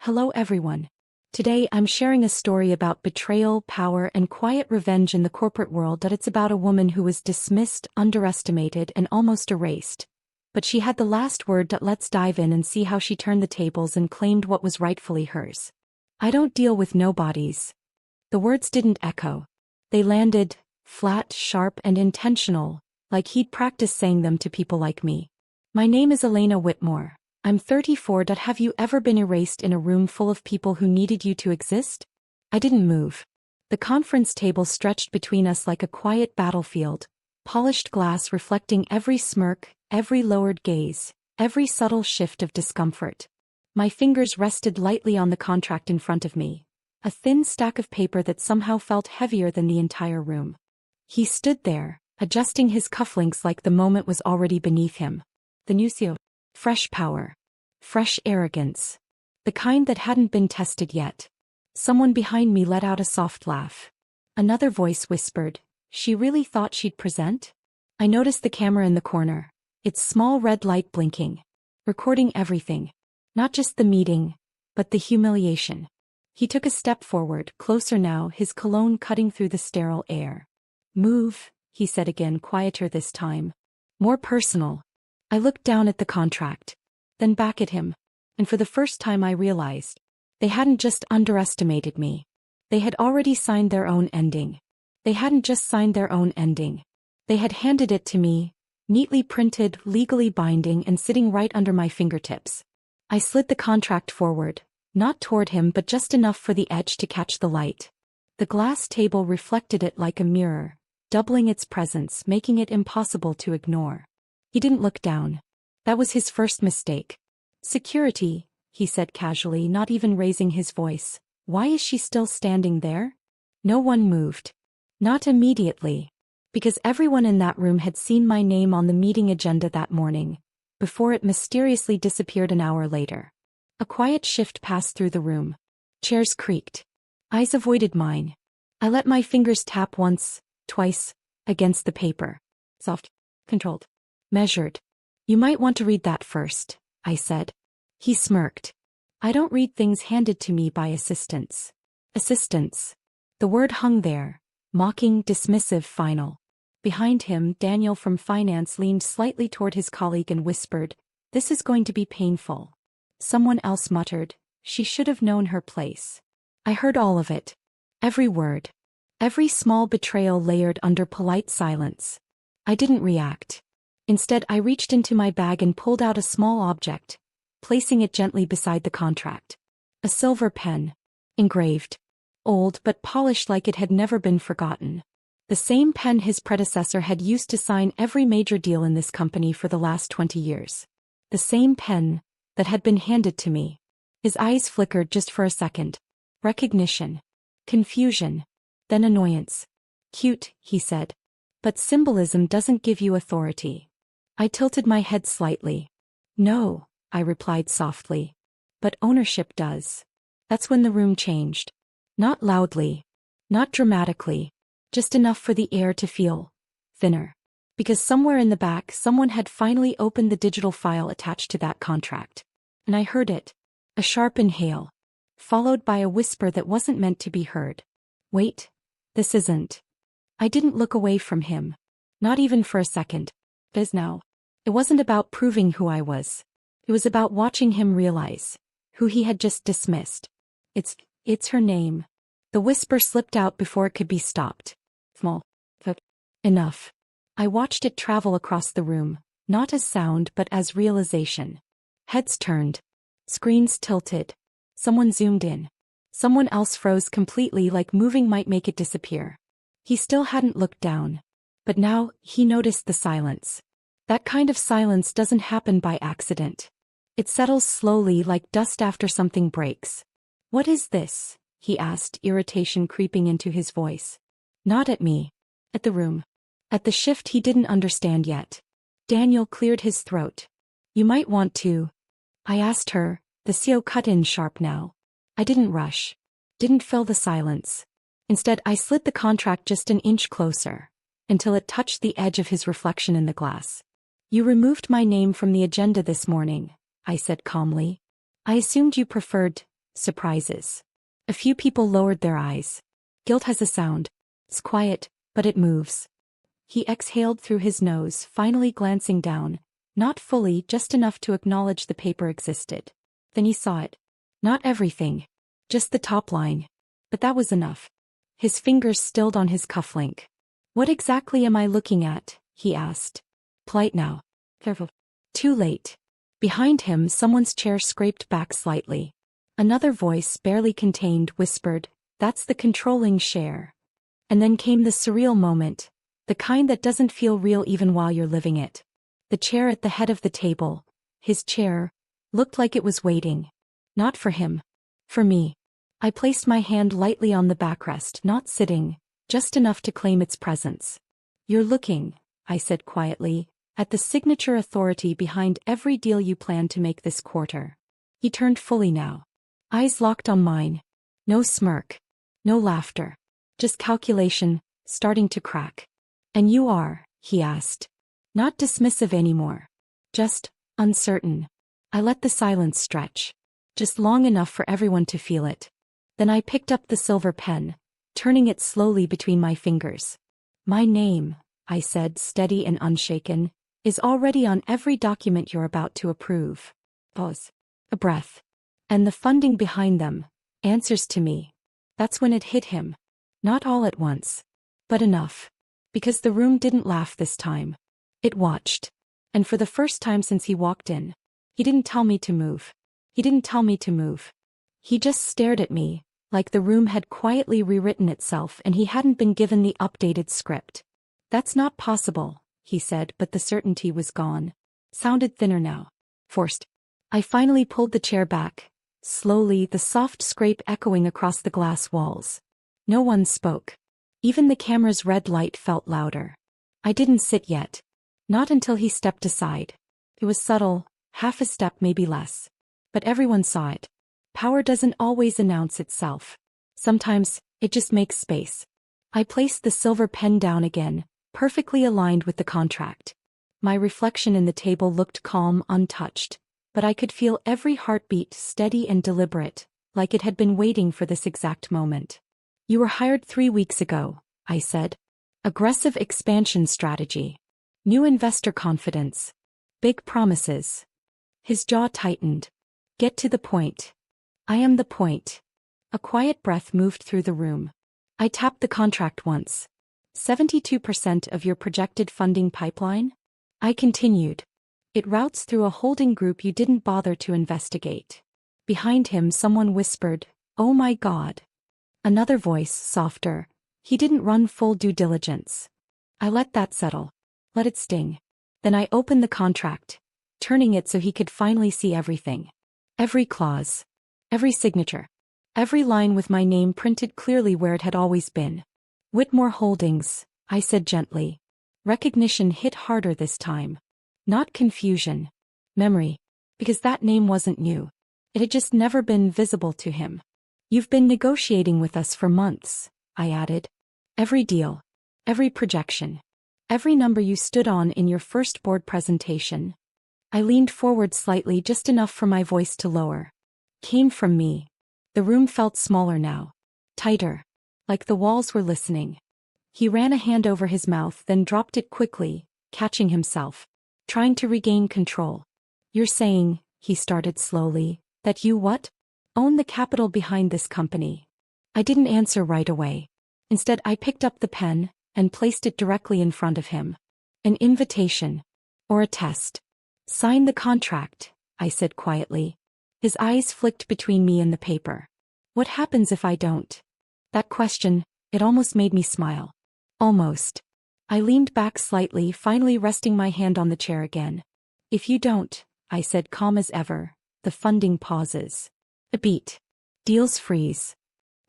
Hello everyone. Today I'm sharing a story about betrayal, power, and quiet revenge in the corporate world. It's about a woman who was dismissed, underestimated, and almost erased. But she had the last word. Let's dive in and see how she turned the tables and claimed what was rightfully hers. I don't deal with nobodies. The words didn't echo. They landed, flat, sharp, and intentional, like he'd practiced saying them to people like me. My name is Elena Whitmore. I'm 34. Have you ever been erased in a room full of people who needed you to exist? I didn't move. The conference table stretched between us like a quiet battlefield, polished glass reflecting every smirk, every lowered gaze, every subtle shift of discomfort. My fingers rested lightly on the contract in front of me, a thin stack of paper that somehow felt heavier than the entire room. He stood there, adjusting his cufflinks like the moment was already beneath him. The new CEO. Fresh power. Fresh arrogance. The kind that hadn't been tested yet. Someone behind me let out a soft laugh. Another voice whispered, "She really thought she'd present?" I noticed the camera in the corner, its small red light blinking, recording everything. Not just the meeting, but the humiliation. He took a step forward, closer now, his cologne cutting through the sterile air. "Move," he said again, quieter this time. More personal. I looked down at the contract, then back at him, and for the first time I realized, they hadn't just underestimated me. They had already signed their own ending. They hadn't just signed their own ending. They had handed it to me, neatly printed, legally binding, and sitting right under my fingertips. I slid the contract forward, not toward him but just enough for the edge to catch the light. The glass table reflected it like a mirror, doubling its presence, making it impossible to ignore. He didn't look down. That was his first mistake. "Security," he said casually, not even raising his voice. "Why is she still standing there?" No one moved. Not immediately. Because everyone in that room had seen my name on the meeting agenda that morning, before it mysteriously disappeared an hour later. A quiet shift passed through the room. Chairs creaked. Eyes avoided mine. I let my fingers tap once, twice, against the paper. Soft. Controlled. Measured. "You might want to read that first," I said. He smirked. "I don't read things handed to me by assistants." Assistants. The word hung there, mocking, dismissive, final. Behind him, Daniel from finance leaned slightly toward his colleague and whispered, "This is going to be painful." Someone else muttered, "She should have known her place." I heard all of it. Every word. Every small betrayal layered under polite silence. I didn't react. Instead, I reached into my bag and pulled out a small object, placing it gently beside the contract. A silver pen. Engraved. Old but polished like it had never been forgotten. The same pen his predecessor had used to sign every major deal in this company for the last 20 years. The same pen that had been handed to me. His eyes flickered just for a second. Recognition. Confusion. Then annoyance. "Cute," he said. "But symbolism doesn't give you authority." I tilted my head slightly. "No," I replied softly. "But ownership does." That's when the room changed. Not loudly. Not dramatically. Just enough for the air to feel thinner. Because somewhere in the back someone had finally opened the digital file attached to that contract. And I heard it. A sharp inhale. Followed by a whisper that wasn't meant to be heard. "Wait. This isn't." I didn't look away from him. Not even for a second. As now. It wasn't about proving who I was. It was about watching him realize who he had just dismissed. It's her name." The whisper slipped out before it could be stopped. "Small. Enough." I watched it travel across the room, not as sound but as realization. Heads turned. Screens tilted. Someone zoomed in. Someone else froze completely, like moving might make it disappear. He still hadn't looked down. But now, he noticed the silence. That kind of silence doesn't happen by accident. It settles slowly like dust after something breaks. "What is this?" he asked, irritation creeping into his voice. Not at me. At the room. At the shift he didn't understand yet. Daniel cleared his throat. "You might want to." I asked her, the CEO cut in sharp now. I didn't rush. Didn't fill the silence. Instead, I slid the contract just an inch closer, until it touched the edge of his reflection in the glass. "You removed my name from the agenda this morning," I said calmly. "I assumed you preferred surprises. A few people lowered their eyes. Guilt has a sound. It's quiet, but it moves. He exhaled through his nose, finally glancing down, not fully, just enough to acknowledge the paper existed. Then he saw it. Not everything. Just the top line. But that was enough. His fingers stilled on his cufflink. What exactly am I looking at? He asked. Polite now. Careful. Too late. Behind him, someone's chair scraped back slightly. Another voice, barely contained, whispered, "That's the controlling share." And then came the surreal moment, the kind that doesn't feel real even while you're living it. The chair at the head of the table, his chair, looked like it was waiting. Not for him. For me. I placed my hand lightly on the backrest, not sitting, just enough to claim its presence. "You're looking," I said quietly, "at the signature authority behind every deal you plan to make this quarter." He turned fully now. Eyes locked on mine. No smirk. No laughter. Just calculation, starting to crack. "And you are," he asked. Not dismissive anymore. Just uncertain. I let the silence stretch. Just long enough for everyone to feel it. Then I picked up the silver pen, turning it slowly between my fingers. "My name," I said, steady and unshaken, "is already on every document you're about to approve." Pause. A breath. "And the funding behind them answers to me." That's when it hit him. Not all at once. But enough. Because the room didn't laugh this time. It watched. And for the first time since he walked in, he didn't tell me to move. He didn't tell me to move. He just stared at me, like the room had quietly rewritten itself and he hadn't been given the updated script. "That's not possible," he said, but the certainty was gone. Sounded thinner now. Forced. I finally pulled the chair back. Slowly, the soft scrape echoing across the glass walls. No one spoke. Even the camera's red light felt louder. I didn't sit yet. Not until he stepped aside. It was subtle, half a step, maybe less. But everyone saw it. Power doesn't always announce itself. Sometimes, it just makes space. I placed the silver pen down again, perfectly aligned with the contract. My reflection in the table looked calm, untouched, but I could feel every heartbeat steady and deliberate, like it had been waiting for this exact moment. "You were hired 3 weeks ago," I said. "Aggressive expansion strategy. New investor confidence. Big promises." His jaw tightened. "Get to the point." "I am the point." A quiet breath moved through the room. I tapped the contract once. 72% of your projected funding pipeline? I continued. "It routes through a holding group you didn't bother to investigate." Behind him, someone whispered, "Oh my God." Another voice, softer, "He didn't run full due diligence." I let that settle. Let it sting. Then I opened the contract, turning it so he could finally see everything. Every clause. Every signature. Every line with my name printed clearly where it had always been. "Whitmore Holdings," I said gently. Recognition hit harder this time. Not confusion. Memory. Because that name wasn't new. It had just never been visible to him. "You've been negotiating with us for months," I added. "Every deal. Every projection. Every number you stood on in your first board presentation." I leaned forward slightly, just enough for my voice to lower. Came from me. The room felt smaller now. Tighter. Like the walls were listening. He ran a hand over his mouth, then dropped it quickly, catching himself. Trying to regain control. "You're saying," he started slowly, "that you what? Own the capital behind this company." I didn't answer right away. Instead, I picked up the pen and placed it directly in front of him. An invitation. Or a test. "Sign the contract," I said quietly. His eyes flicked between me and the paper. "What happens if I don't?" That question, it almost made me smile. Almost. I leaned back slightly, finally resting my hand on the chair again. "If you don't," I said calm as ever, "the funding pauses. A beat. Deals freeze.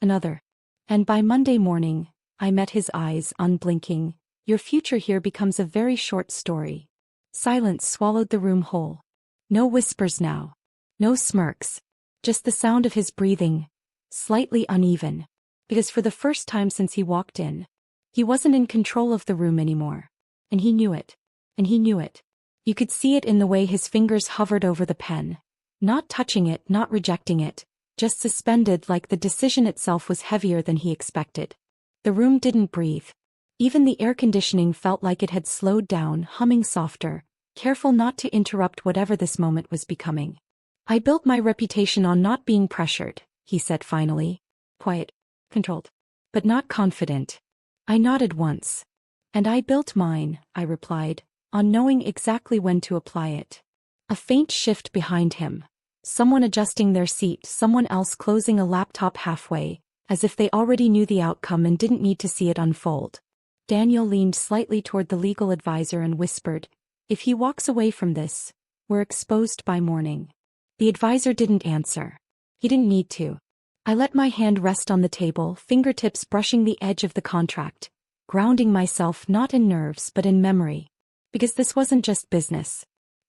Another. And by Monday morning," I met his eyes, unblinking, "your future here becomes a very short story." Silence swallowed the room whole. No whispers now. No smirks. Just the sound of his breathing. Slightly uneven. Because for the first time since he walked in, he wasn't in control of the room anymore. And he knew it. And he knew it. You could see it in the way his fingers hovered over the pen. Not touching it, not rejecting it, just suspended like the decision itself was heavier than he expected. The room didn't breathe. Even the air conditioning felt like it had slowed down, humming softer, careful not to interrupt whatever this moment was becoming. I built my reputation on not being pressured, he said finally. Quiet, controlled, but not confident. I nodded once. And I built mine, I replied, on knowing exactly when to apply it. A faint shift behind him. Someone adjusting their seat, someone else closing a laptop halfway, as if they already knew the outcome and didn't need to see it unfold. Daniel leaned slightly toward the legal advisor and whispered, "If he walks away from this, we're exposed by morning." The advisor didn't answer. He didn't need to. I let my hand rest on the table, fingertips brushing the edge of the contract, grounding myself not in nerves but in memory. Because this wasn't just business.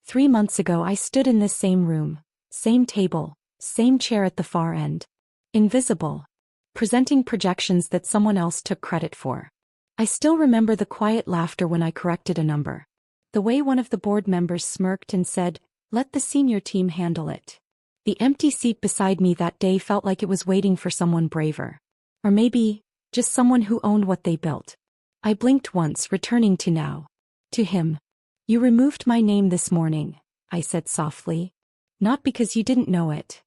3 months ago I stood in this same room, same table, same chair at the far end. Invisible. Presenting projections that someone else took credit for. I still remember the quiet laughter when I corrected a number. The way one of the board members smirked and said, "Let the senior team handle it." The empty seat beside me that day felt like it was waiting for someone braver. Or maybe, just someone who owned what they built. I blinked once, returning to now. To him. "You removed my name this morning," I said softly. "Not because you didn't know it."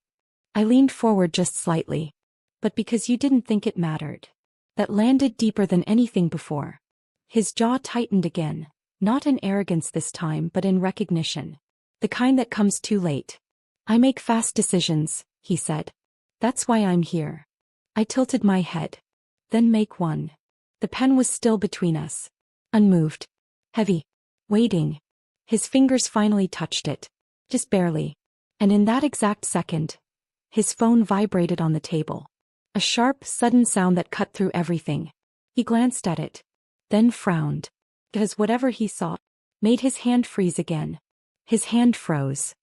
I leaned forward just slightly. "But because you didn't think it mattered." That landed deeper than anything before. His jaw tightened again, not in arrogance this time but in recognition. The kind that comes too late. "I make fast decisions," he said. "That's why I'm here." I tilted my head. "Then make one." The pen was still between us. Unmoved. Heavy. Waiting. His fingers finally touched it. Just barely. And in that exact second, his phone vibrated on the table. A sharp, sudden sound that cut through everything. He glanced at it. Then frowned. Because whatever he saw made his hand freeze again. His hand froze.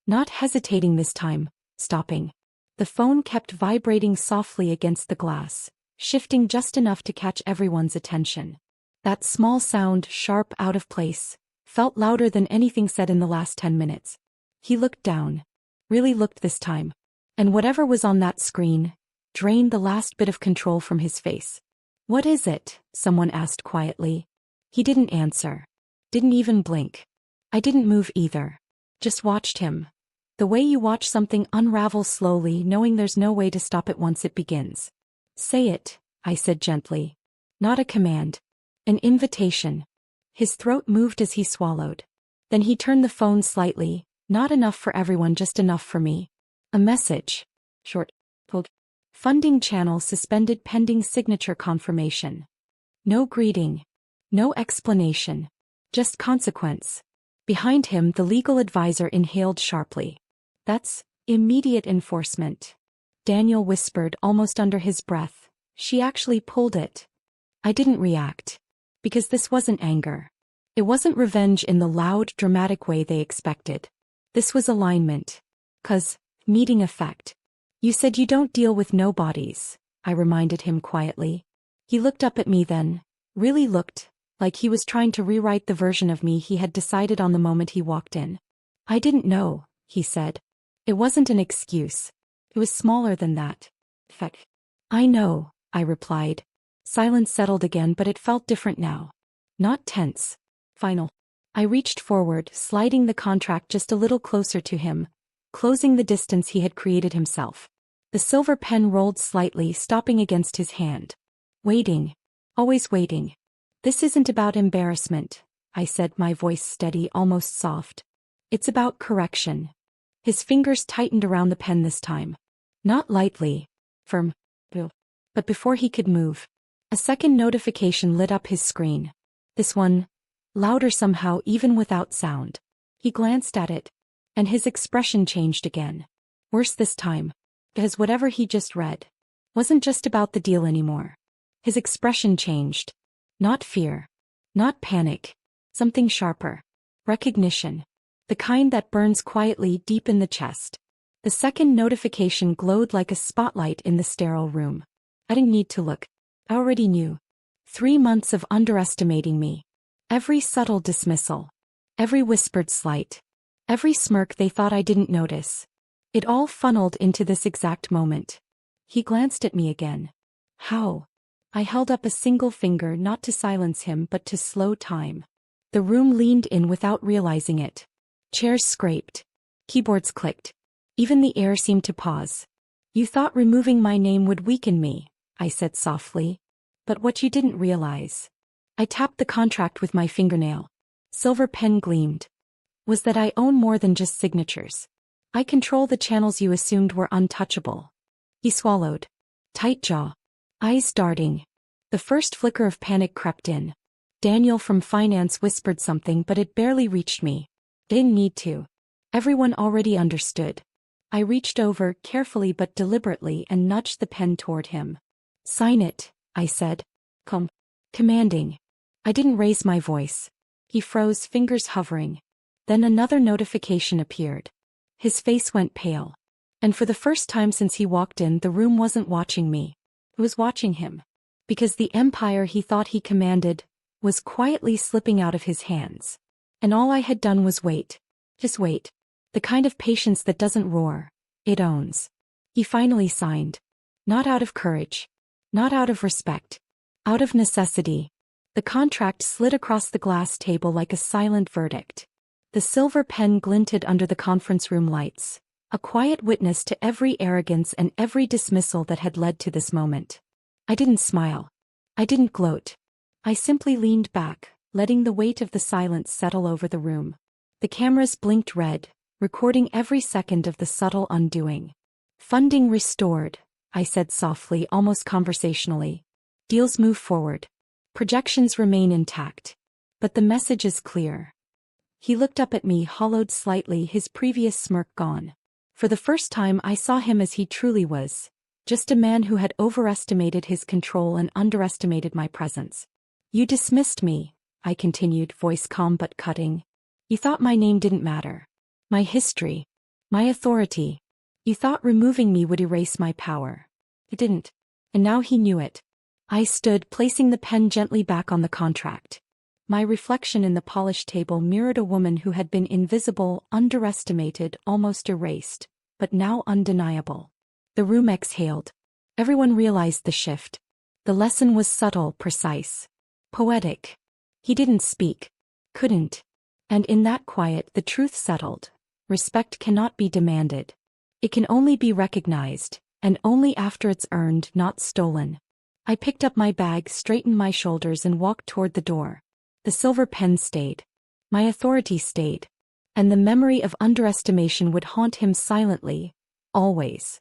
Not hesitating this time, stopping. The phone kept vibrating softly against the glass, shifting just enough to catch everyone's attention. That small sound, sharp, out of place, felt louder than anything said in the last 10 minutes. He looked down. Really looked this time. And whatever was on that screen drained the last bit of control from his face. "What is it?" someone asked quietly. He didn't answer. Didn't even blink. I didn't move either. Just watched him. The way you watch something unravel slowly, knowing there's no way to stop it once it begins. "Say it," I said gently. Not a command. An invitation. His throat moved as he swallowed. Then he turned the phone slightly, not enough for everyone, just enough for me. A message. Short. Pulled. Funding channel suspended pending signature confirmation. No greeting. No explanation. Just consequence. Behind him, the legal advisor inhaled sharply. "That's immediate enforcement." Daniel whispered almost under his breath. "She actually pulled it." I didn't react. Because this wasn't anger. It wasn't revenge in the loud, dramatic way they expected. This was alignment. 'Cause, meeting effect. "You said you don't deal with nobodies," I reminded him quietly. He looked up at me then, really looked, like he was trying to rewrite the version of me he had decided on the moment he walked in. "I didn't know," he said. It wasn't an excuse. It was smaller than that. Feck. "I know," I replied. Silence settled again, but it felt different now. Not tense. Final. I reached forward, sliding the contract just a little closer to him, closing the distance he had created himself. The silver pen rolled slightly, stopping against his hand. "Waiting. Always waiting. This isn't about embarrassment," I said, my voice steady, almost soft. "It's about correction." His fingers tightened around the pen this time. Not lightly. Firm. But before he could move, a second notification lit up his screen. This one, louder somehow even without sound. He glanced at it, and his expression changed again. Worse this time, because whatever he just read wasn't just about the deal anymore. His expression changed. Not fear. Not panic. Something sharper. Recognition. The kind that burns quietly deep in the chest. The second notification glowed like a spotlight in the sterile room. I didn't need to look. I already knew. 3 months of underestimating me. Every subtle dismissal. Every whispered slight. Every smirk they thought I didn't notice. It all funneled into this exact moment. He glanced at me again. How? I held up a single finger, not to silence him but to slow time. The room leaned in without realizing it. Chairs scraped. Keyboards clicked. Even the air seemed to pause. You thought removing my name would weaken me, I said softly. But what you didn't realize. I tapped the contract with my fingernail. Silver pen gleamed. Was that I own more than just signatures. I control the channels you assumed were untouchable. He swallowed. Tight jaw. Eyes darting. The first flicker of panic crept in. Daniel from finance whispered something, but it barely reached me. Didn't need to. Everyone already understood. I reached over, carefully but deliberately, and nudged the pen toward him. Sign it, I said. Commanding. I didn't raise my voice. He froze, fingers hovering. Then another notification appeared. His face went pale. And for the first time since he walked in, the room wasn't watching me. It was watching him. Because the empire he thought he commanded was quietly slipping out of his hands. And all I had done was wait. Just wait. The kind of patience that doesn't roar. It owns. He finally signed. Not out of courage. Not out of respect. Out of necessity. The contract slid across the glass table like a silent verdict. The silver pen glinted under the conference room lights, a quiet witness to every arrogance and every dismissal that had led to this moment. I didn't smile. I didn't gloat. I simply leaned back, letting the weight of the silence settle over the room. The cameras blinked red, recording every second of the subtle undoing. Funding restored, I said softly, almost conversationally. Deals move forward. Projections remain intact. But the message is clear. He looked up at me, hollowed slightly, his previous smirk gone. For the first time I saw him as he truly was. Just a man who had overestimated his control and underestimated my presence. You dismissed me, I continued, voice calm but cutting. You thought my name didn't matter. My history. My authority. You thought removing me would erase my power. It didn't. And now he knew it. I stood, placing the pen gently back on the contract. My reflection in the polished table mirrored a woman who had been invisible, underestimated, almost erased, but now undeniable. The room exhaled. Everyone realized the shift. The lesson was subtle, precise. Poetic. He didn't speak. Couldn't. And in that quiet the truth settled. Respect cannot be demanded. It can only be recognized, and only after it's earned, not stolen. I picked up my bag, straightened my shoulders, and walked toward the door. The silver pen stayed. My authority stayed. And the memory of underestimation would haunt him silently, always.